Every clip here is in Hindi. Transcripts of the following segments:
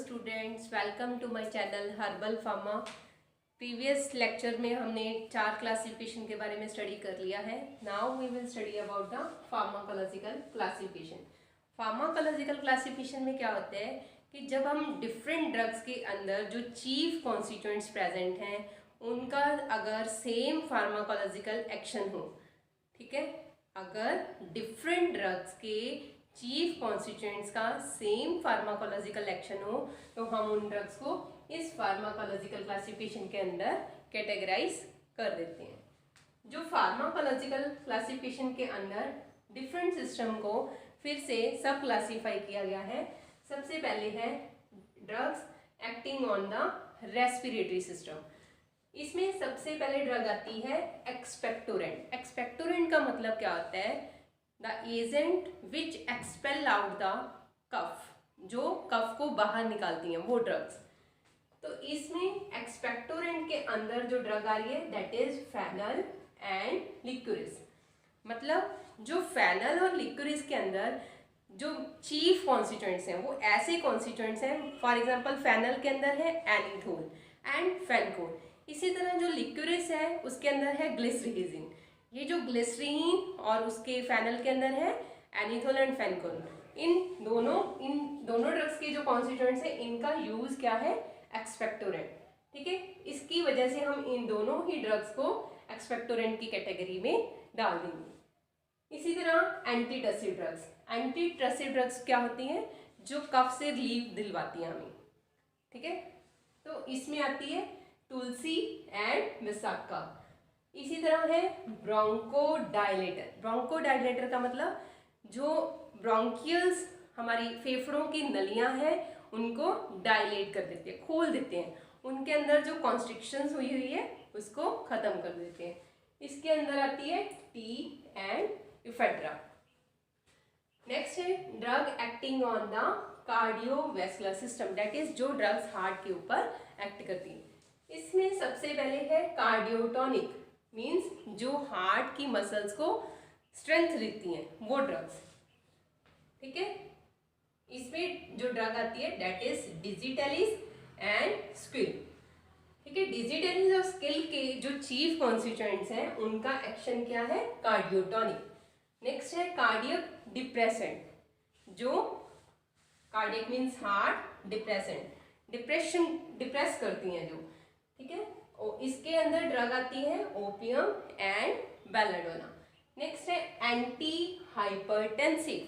Students, welcome to my channel herbal pharma. Previous lecture में हमने 4 क्लासिफिकेशन के बारे में स्टडी कर लिया है। Now we will study about the pharmacological classification. Pharmacological classification में क्या होता है कि जब हम डिफरेंट ड्रग्स के अंदर जो चीफ कॉन्स्टिट्यूएंट्स प्रेजेंट हैं उनका अगर सेम फार्माकोलॉजिकल एक्शन हो, ठीक है, अगर डिफरेंट ड्रग्स के चीफ कॉन्स्टिट्यूएंट्स का सेम फार्माकोलॉजिकल एक्शन हो तो हम उन ड्रग्स को इस फार्माकोलॉजिकल क्लासिफिकेशन के अंदर कैटेगराइज कर देते हैं। जो फार्माकोलॉजिकल क्लासिफिकेशन के अंदर डिफरेंट सिस्टम को फिर से सब क्लासीफाई किया गया है। सबसे पहले है drugs acting on the respiratory system. इसमें सबसे पहले ड्रग आती है एक्सपेक्टोरेंट। एक्सपेक्टोरेंट का मतलब क्या होता है? The agent which expel out the कफ, जो कफ को बाहर निकालती हैं वो ड्रग्स। तो इसमें एक्सपेक्टोरेंट के अंदर जो ड्रग आ रही है दैट इज फेनल एंड लिक्विरिस। मतलब जो फेनल और लिक्विरिस के अंदर जो चीफ कॉन्स्टिट्यूएंट्स हैं वो ऐसे कॉन्स्टिट्यूएंट्स हैं, फॉर एग्जांपल फेनल के अंदर है एनीथोल एंड फेनकोल। इसी तरह जो लिक्विरिस है उसके अंदर है ग्लिसरीन। ये जो ग्लिसरीन और उसके फेनल के अंदर है एनीथोल एंड फेनकोल। इन दोनों ड्रग्स के जो कॉन्स्टिट्यूएंट्स हैं इनका यूज क्या है? एक्सपेक्टोरेंट। ठीक है, इसकी वजह से हम इन दोनों ही ड्रग्स को एक्सपेक्टोरेंट की कैटेगरी में डाल देंगे। इसी तरह एंटीटसिव ड्रग्स। एंटीटसिव ड्रग्स क्या होती हैं? जो कफ से रिलीफ दिलवाती हैं हमें। ठीक है, तो इसमें आती है तुलसी एंड विशाखा। इसी तरह है ब्रोंकोडायलेटर। ब्रोंकोडायलेटर का मतलब जो ब्रोंकियल्स हमारी फेफड़ों की नलियां हैं उनको डायलेट कर देते हैं, खोल देते हैं, उनके अंदर जो कॉन्स्ट्रिक्शंस हुई है उसको खत्म कर देते हैं। इसके अंदर आती है टी एंड इफेड्रा। नेक्स्ट है drug acting on the cardiovascular system, that is जो ड्रग्स हार्ट के ऊपर एक्ट करती हैं। इसमें सबसे पहले है कार्डियोटॉनिक, मीन्स जो हार्ट की मसल्स को स्ट्रेंथ देती हैं वो ड्रग्स। ठीक है, इसमें जो ड्रग आती है that is digitalis and skill. ठीक है, डिजिटेलिस और स्किल के जो चीफ कॉन्स्टिट्यूएंट्स हैं उनका एक्शन क्या है? कार्डियोटॉनिक। नेक्स्ट है कार्डियक डिप्रेसेंट। जो cardiac means heart, depressant depress करती हैं जो। ठीक है, और इसके अंदर ड्रग आती है ओपियम एंड बेलाडोना। नेक्स्ट है एंटी हाइपरटेंसिव।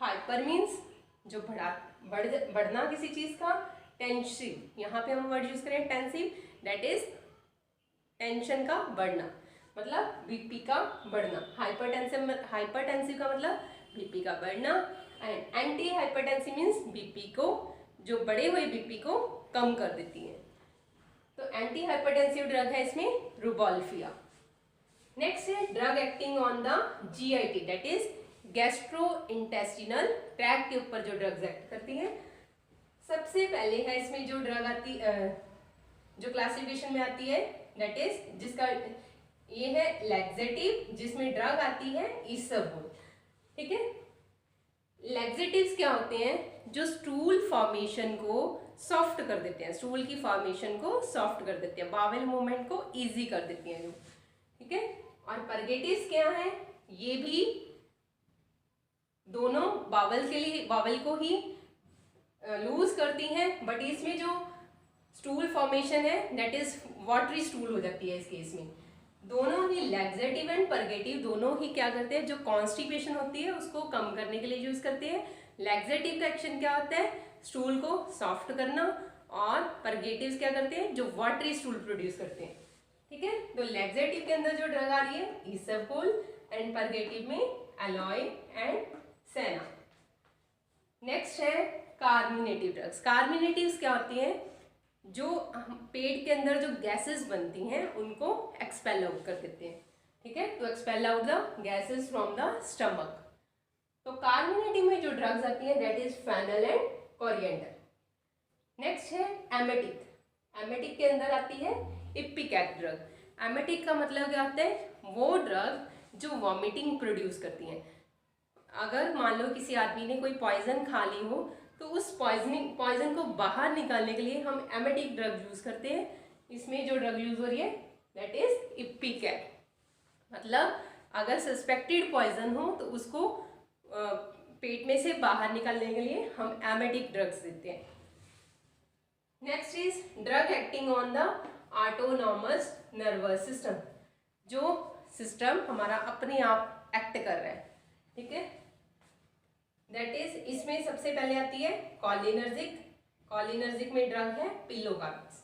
हाइपर मीन्स जो बढ़ना किसी चीज का, टेंसिव यहाँ पे हम वर्ड यूज करें टेंसिव, दैट इज टेंशन का बढ़ना, मतलब बीपी का बढ़ना। हाइपरटेंसिव का मतलब बीपी का बढ़ना and anti hypertensive means BP को, जो बढ़े हुए बीपी को कम कर देती है। तो एंटी हाइपरटेंसिव ड्रग है इसमें रुबोल्फिया। नेक्स्ट है drug acting on the GIT, that is gastrointestinal tract के ऊपर जो ड्रग्स एक्ट करती हैं। सबसे पहले है इसमें जो ड्रग आती जो क्लासिफिकेशन में आती है दैट इज जिसका ये है लैक्सेटिव, जिसमें ड्रग आती है इसबगोल। ठीक है, लैक्सेटिव्स क्या होते हैं? जो स्टूल फॉर्मेशन को सॉफ्ट कर देते हैं, स्टूल की फॉर्मेशन को सॉफ्ट कर देते हैं, बावेल मूवमेंट को इजी कर देती हैं जो। ठीक है, और परगेटिव्स क्या है? ये भी दोनों बावल को ही लूज करती हैं, बट इसमें जो स्टूल फॉर्मेशन है दैट इज वाटरी स्टूल हो जाती है इस केस में। दोनों ही लैक्सेटिव एंड परगेटिव दोनों ही क्या करते हैं? जो कॉन्स्टिपेशन होती है उसको कम करने के लिए यूज करते हैं। लैक्सेटिव का एक्शन क्या होता है? स्टूल को सॉफ्ट करना, और परगेटिव्स क्या करते हैं? जो वाटरी स्टूल प्रोड्यूस करते हैं। ठीक है, तो लैक्सेटिव के अंदर जो ड्रग आ रही है इसबगोल एंड परगेटिव में एलॉय एंड सेना। नेक्स्ट है कार्मिनेटिव ड्रग्स। कार्मिनेटिव्स क्या होती हैं? जो पेट के अंदर जो गैसेस बनती हैं उनको एक्सपेल आउट कर देते हैं। ठीक है, तो expel out the gases from the stomach. तो कार्मिनेटिव में जो ड्रग्स आती हैं that is fennel and coriander. Next है एमेटिक। एमेटिक के अंदर आती है इपिकैक ड्रग। एमेटिक का मतलब क्या होता है? वो ड्रग जो वॉमिटिंग प्रोड्यूस करती हैं। अगर मान लो किसी आदमी ने कोई पॉइजन खा ली हो तो उस पॉइजन को बाहर निकालने के लिए हम एमेटिक ड्रग यूज़ करते हैं। इसमें जो ड्रग यूज़ हो रही है दैट इज इप्पीकैट। मतलब अगर सस्पेक्टेड पॉइजन हो तो उसको पेट में से बाहर निकालने के लिए हम एमेटिक ड्रग्स देते हैं। Next is drug acting on the autonomous nervous system, जो सिस्टम हमारा अपने आप एक्ट कर रहा है, ठीक है। दैट इज इसमें सबसे पहले आती है कॉलिनर्जिक। कॉलिनर्जिक में ड्रग है पिलोकार्पस।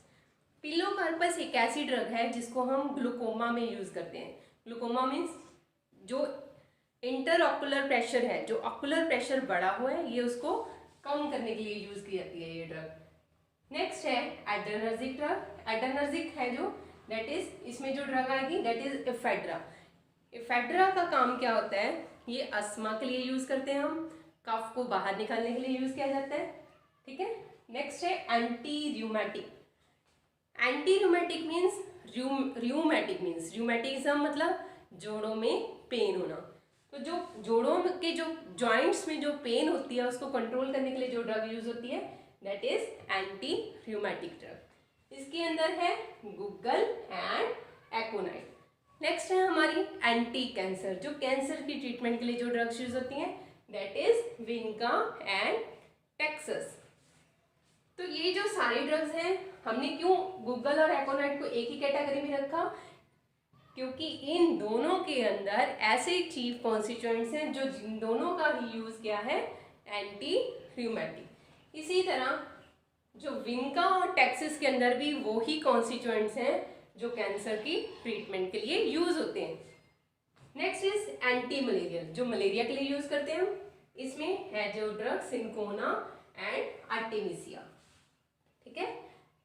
पिलोकार्पस एक ऐसी ड्रग है जिसको हम ग्लूकोमा में यूज करते हैं। ग्लूकोमा मीन्स जो इंटरऑकुलर प्रेशर है, जो ऑकुलर प्रेशर बढ़ा हुआ है, ये उसको कम करने के लिए यूज की जाती है ये ड्रग। नेक्स्ट है एड्रेनर्जिक ड्रग। एड्रेनर्जिक है जो दैट इज इसमें जो ड्रग आएगी दैट इज एफेड्रा। एफेड्रा का काम क्या होता है, ये अस्थमा के लिए यूज करते हैं हम, कफ को बाहर निकालने के लिए यूज किया जाता है, ठीक है। नेक्स्ट है anti rheumatic. Anti rheumatic means rheumatic means rheumatism मतलब जोड़ों में पेन होना। तो जो जोड़ों के जो जॉइंट्स में जो पेन होती है उसको कंट्रोल करने के लिए जो ड्रग यूज होती है that is anti rheumatic drug. इसके अंदर है गुग्गल एंड एकोनाइट। नेक्स्ट है हमारी एंटी कैंसर, जो कैंसर की ट्रीटमेंट के लिए जो ड्रग्स यूज होती हैं दैट इज विनका एंड टेक्सस। तो ये जो सारे ड्रग्स हैं, हमने क्यों गुग्गल और एकोनाइट को एक ही कैटेगरी में रखा, क्योंकि इन दोनों के अंदर ऐसे चीफ कॉन्स्टिट्यूएंट्स हैं जो जिन दोनों का ही यूज किया है एंटी रूमेटिक। इसी तरह जो विनका और टेक्सस के अंदर भी वो ही कॉन्स्टिट्यूएंट्स हैं जो कैंसर की ट्रीटमेंट के लिए यूज होते हैं। नेक्स्ट इज एंटी मलेरियल, जो मलेरिया के लिए यूज करते हैं हम। इसमें है जो ड्रग सिंकोना एंड आर्टेमिसिया, ठीक है।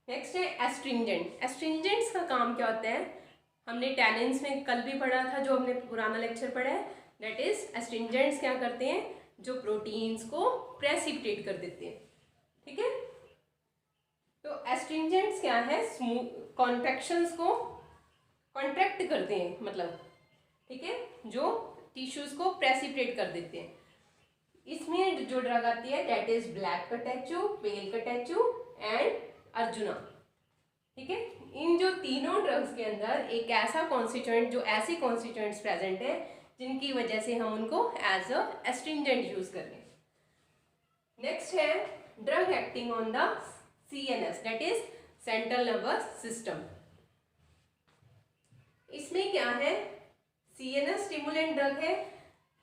नेक्स्ट है एस्ट्रिंजेंट। एस्ट्रिंजेंट्स का काम क्या होता है, हमने टैनिन्स में कल भी पढ़ा था, जो हमने पुराना लेक्चर पढ़ा है। दैट इज एस्ट्रिंजेंट्स क्या करते हैं, जो प्रोटीन्स को प्रेसिपिटेट कर देते हैं, ठीक है। तो एस्ट्रिंजेंट्स क्या है, कॉन्ट्रैक्शंस को कॉन्ट्रैक्ट करते हैं, मतलब, ठीक है, जो टिश्यूज को प्रेसिपिटेट कर देते हैं। इसमें जो ड्रग आती है that is black catechu, pale catechu and arjuna, ठीक है। इन जो तीनों ड्रग्स के अंदर एक ऐसा कॉन्स्टिट्यूएंट, जो ऐसे कॉन्स्टिट्यूएंट्स प्रेजेंट है जिनकी वजह से हम उनको एज अ एस्ट्रिंजेंट यूज कर रहे हैं। नेक्स्ट है drug acting on the CNS, that is central nervous system. इसमें क्या है, CNS स्टिमुलेंट ड्रग है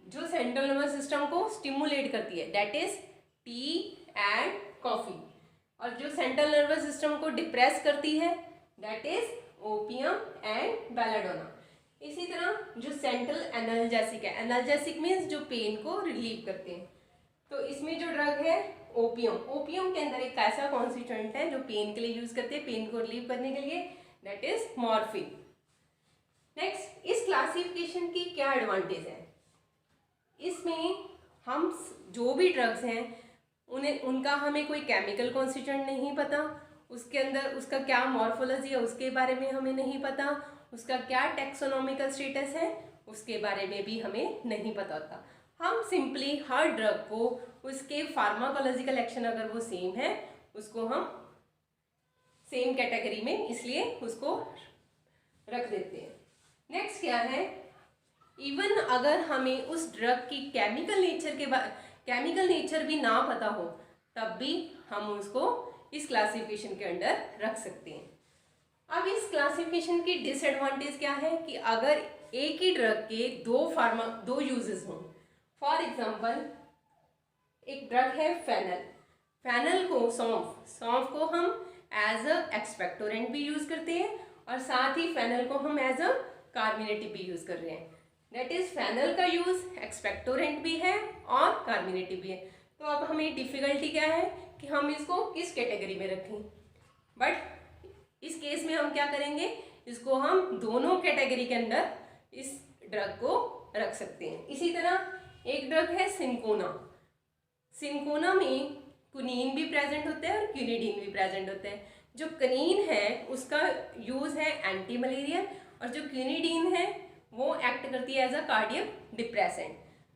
जो सेंट्रल नर्वस सिस्टम को स्टिमुलेट करती है, that is T and coffee. और जो सेंट्रल नर्वस सिस्टम को डिप्रेस करती है that is opium and belladonna. इसी तरह जो सेंट्रल एनाल्जेसिक है, एनाल्जेसिक मीन्स जो पेन को रिलीव करते हैं, तो इसमें जो ड्रग है ओपियम, ओपियम के अंदर एक ऐसा कॉन्स्टिट्यूएंट है जो पेन के लिए यूज करते हैं, पेन को रिलीव करने के लिए, दैट इज मॉर्फिन। नेक्स्ट, इस क्लासिफिकेशन की क्या एडवांटेज है, इसमें हम जो भी ड्रग्स हैं उनका हमें कोई केमिकल कॉन्स्टिट्यूएंट नहीं पता, उसके अंदर उसका क्या मॉर्फोलॉजी है उसके बारे में हमें नहीं पता, उसका क्या टैक्सोनॉमिकल स्टेटस है उसके बारे में भी हमें नहीं पता होता। हम सिंपली हर ड्रग को उसके फार्माकोलॉजिकल एक्शन अगर वो सेम है उसको हम सेम कैटेगरी में इसलिए उसको रख देते हैं। नेक्स्ट क्या है, इवन अगर हमें उस ड्रग की केमिकल नेचर भी ना पता हो तब भी हम उसको इस क्लासिफिकेशन के अंडर रख सकते हैं। अब इस क्लासिफिकेशन की डिसएडवांटेज क्या है कि अगर एक ही ड्रग के दो यूजेस हों, फॉर एग्जांपल एक ड्रग है फेनल, फेनल को सौंफ को हम एज अ एक्सपेक्टोरेंट भी यूज करते हैं और साथ ही फेनल को हम एज अ कार्मिनेटिव भी यूज कर रहे हैं। दैट इज फेनल का यूज एक्सपेक्टोरेंट भी है और कार्मिनेटिव भी है। तो अब हमें डिफिकल्टी क्या है कि हम इसको किस कैटेगरी में रखें, बट इस केस में हम क्या करेंगे, इसको हम दोनों कैटेगरी के अंदर इस ड्रग को रख सकते हैं। इसी तरह एक ड्रग है सिंकोना, सिंकोना में कुनीन भी प्रेजेंट होता है और क्यूनिडीन भी प्रेजेंट होता है। जो कनीन है उसका यूज है एंटी मलेरियल और जो क्यूनिडीन है वो एक्ट करती है एज अ कार्डियक डिप्रेसेंट।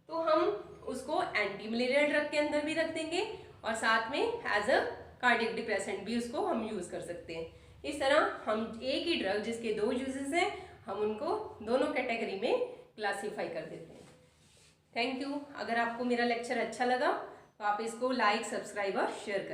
तो हम उसको एंटी मलेरियल ड्रग के अंदर भी रख देंगे और साथ में एज अ कार्डियक डिप्रेसेंट भी उसको हम यूज़ कर सकते हैं। इस तरह हम एक ही ड्रग जिसके दो यूजेस हैं हम उनको दोनों कैटेगरी में क्लासीफाई कर देते हैं। Thank you. अगर आपको मेरा लेक्चर अच्छा लगा तो आप इसको लाइक, सब्सक्राइब और शेयर करें।